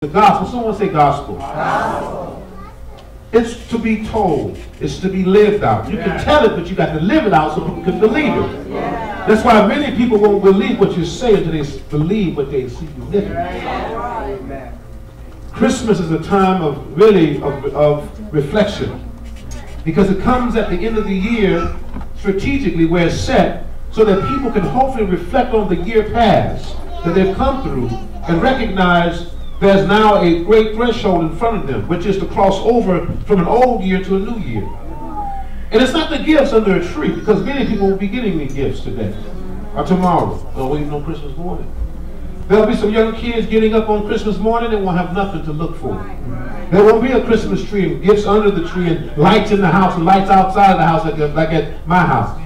The gospel. Someone say gospel. Gospel. It's to be told. It's to be lived out. You can tell it, but you got to live it out so people can believe it. That's why many people won't believe what you say until they believe what they see you living. Christmas is a time of really of reflection, because it comes at the end of the year strategically where it's set so that people can hopefully reflect on the year past that they've come through and recognize there's now a great threshold in front of them, which is to cross over from an old year to a new year. And it's not the gifts under a tree, because many people will be getting the gifts today or tomorrow, or waiting on Christmas morning. There'll be some young kids getting up on Christmas morning and won't have nothing to look for. There won't be a Christmas tree and gifts under the tree and lights in the house and lights outside the house like at my house.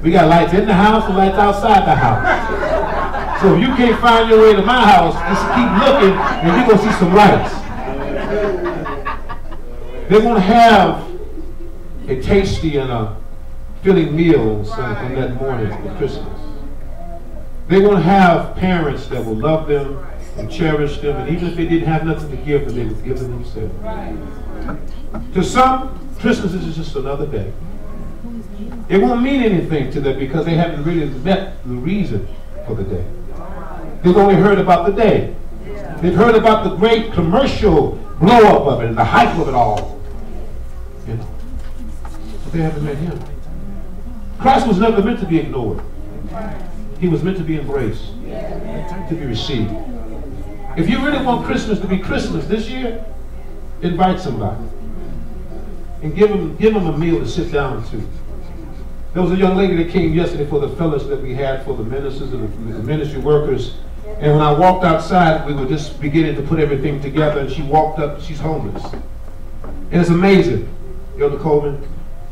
We got lights in the house and lights outside the house. So if you can't find your way to my house, just keep looking and you're going to see some lights. They're going to have a tasty and a filling meal on that morning of Christmas. They're going to have parents that will love them and cherish them, and even if they didn't have nothing to give them, they would give them themselves. To some, Christmas is just another day. It won't mean anything to them because they haven't really met the reason for the day. They've only heard about the day. They've heard about the great commercial blow-up of it and the hype of it all. You know, but they haven't met him. Christ was never meant to be ignored. He was meant to be embraced, to be received. If you really want Christmas to be Christmas this year, invite somebody and give them a meal to sit down to. There was a young lady that came yesterday for the fellowship that we had for the ministers and the ministry workers. And when I walked outside, we were just beginning to put everything together, and she walked up, she's homeless. And it's amazing, Elder Coleman,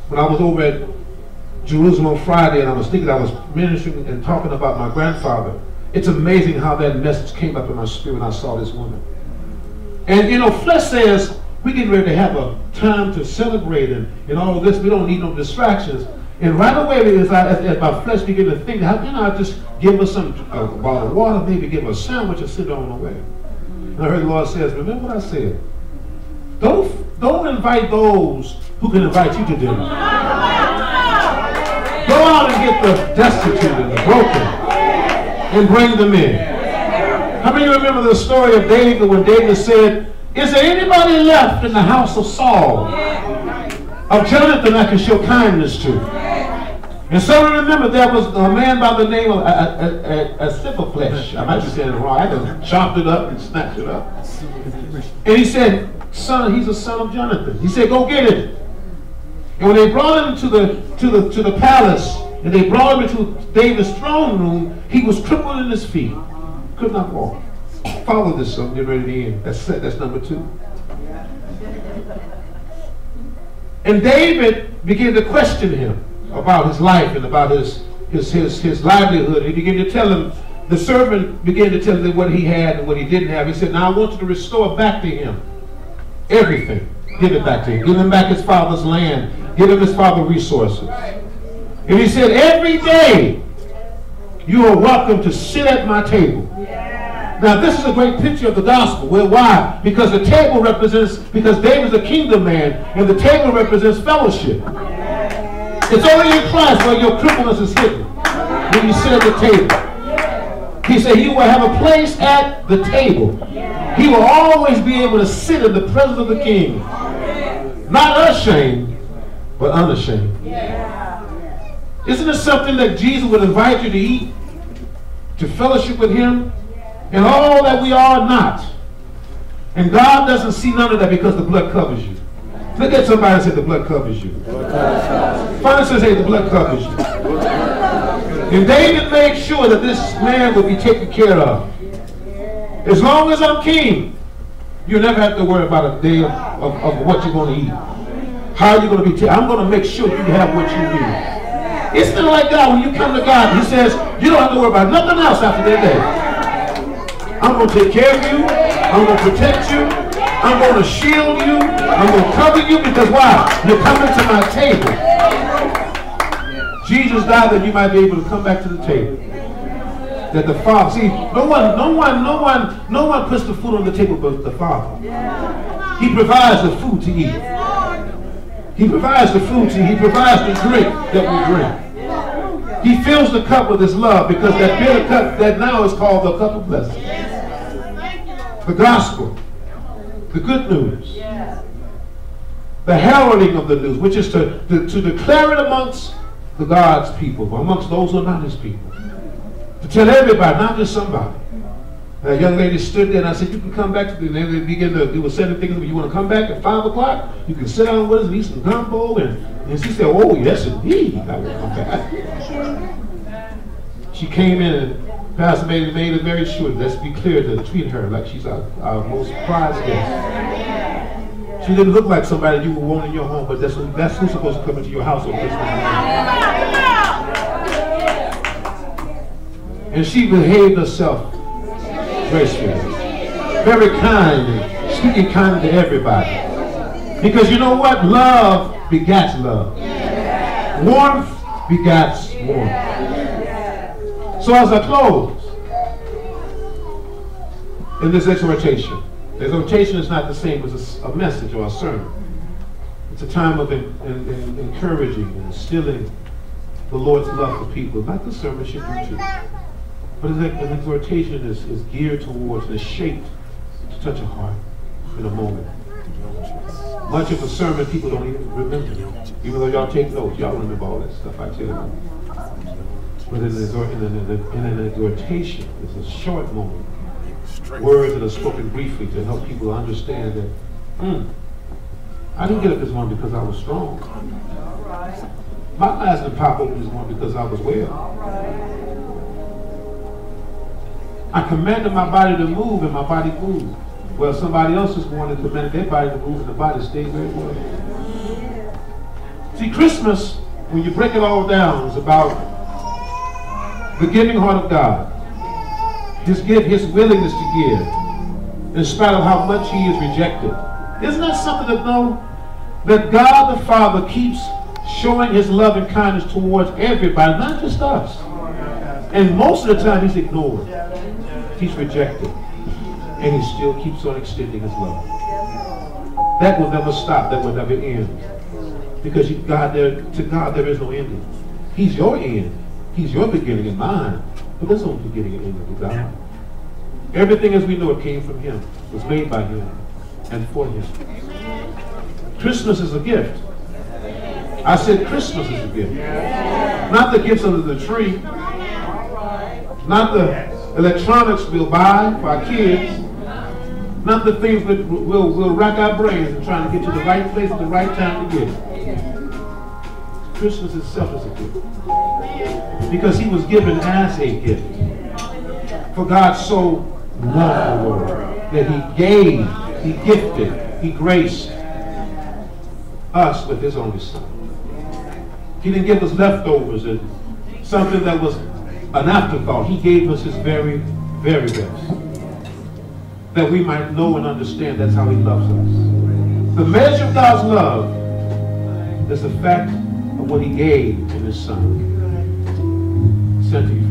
when I was over at Jerusalem on Friday and I was thinking, I was ministering and talking about my grandfather, it's amazing how that message came up in my spirit when I saw this woman. And you know, flesh says, we're getting ready to have a time to celebrate and all of this, we don't need no distractions. And right away, as my flesh began to think, how can I just give her some a bottle of water, maybe give her a sandwich and sit on the way? And I heard the Lord says, remember what I said? Don't invite those who can invite you to dinner. Go out and get the destitute and the broken and bring them in. How many of you remember the story of David when David said, is there anybody left in the house of Saul, of Jonathan I can show kindness to? And so remember, there was a man by the name of Asipaflesh. I might be saying it wrong. I just chopped it up and snatched it up. And he said, son, he's a son of Jonathan. He said, go get him. And when they brought him to the palace, and they brought him into David's throne room, he was crippled in his feet. Could not walk. Follow this, so get ready to end. That's number 2. And David began to question him about his life and about his livelihood. He began to tell him, the servant began to tell him what he had and what he didn't have. He said, now I want you to restore back to him everything. Give it back to him. Give him back his father's land. Give him his father's resources. And he said, every day you are welcome to sit at my table. Now this is a great picture of the gospel. Well, why? Because the table represents, because David's a kingdom man, and the table represents fellowship. It's only in Christ where your crippleness is hidden, when you sit at the table. He said he will have a place at the table. He will always be able to sit in the presence of the King. Not ashamed, but unashamed. Isn't it something that Jesus would invite you to eat, to fellowship with him, and all that we are not? And God doesn't see none of that because the blood covers you. Look at somebody and say, the blood covers you. Finally says, hey, the blood covers you. And David made sure that this man would be taken care of. As long as I'm king, you'll never have to worry about a day of what you're going to eat. How are you going to be taken? I'm going to make sure you have what you need. It's not like God. When you come to God, he says, you don't have to worry about nothing else after that day. I'm going to take care of you. I'm going to protect you. I'm going to shield you. I'm going to cover you because why? You're coming to my table. Jesus died that you might be able to come back to the table. That the Father, see, no one puts the food on the table but the Father. He provides the food to eat. He provides the food to eat. He provides the drink that we drink. He fills the cup with his love, because that bitter cup that now is called the cup of blessing. The gospel, the good news, the heralding of the news, which is to declare it amongst the God's people, amongst those who are not his people. To tell everybody, not just somebody. A young lady stood there and I said, you can come back to the, they were sending things, you want to come back at 5 o'clock? You can sit down with us and eat some gumbo. And she said, oh, yes, indeed, I will come back. She came in and Pastor made it very sure, let's be clear, to treat her like she's our most prized guest. She didn't look like somebody you would want in your home, but that's who's supposed to come into your house on Christmas. And she behaved herself gracefully, very kind, and speaking kindly to everybody. Because you know what? Love begats love. Warmth begats warmth. So as I close in this exhortation, the exhortation is not the same as a message or a sermon. It's a time of encouraging and instilling the Lord's love for people. Not the sermon should do too. But an exhortation is geared towards and is shaped to touch a heart in a moment. Much of a sermon people don't even remember. Even though y'all take notes, y'all remember all that stuff I tell you. But in an exhortation, it's a short moment. Words that are spoken briefly to help people understand that, I didn't get up this morning because I was strong. My eyes didn't pop open this morning because I was well. I commanded my body to move and my body moved. Well, somebody else this morning commanded their body to move and the body stayed where it was. See, Christmas, when you break it all down, is about the giving heart of God. His willingness to give, in spite of how much he is rejected. Isn't that something to know? That God the Father keeps showing his love and kindness towards everybody, not just us. And most of the time he's ignored. He's rejected. And he still keeps on extending his love. That will never stop. That will never end. Because to God there is no ending. He's your end. He's your beginning and mine. But there's no beginning and ending with God. Everything as we know it came from him. Was made by him. And for him. Christmas is a gift. I said Christmas is a gift. Not the gifts under the tree. Not the electronics we'll buy for our kids. Not the things that we'll rack our brains in trying to get to the right place at the right time to get it. Christmas itself is a gift. Because he was given as a gift. For God so loved the world that he gave, he gifted, he graced us with his only son. He didn't give us leftovers and something that was an afterthought. He gave us his very, very best. That we might know and understand that's how he loves us. The measure of God's love is the fact of what he gave in his son. Sent to you.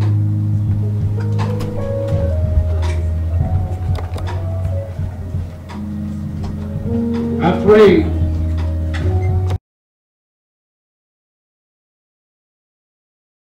I pray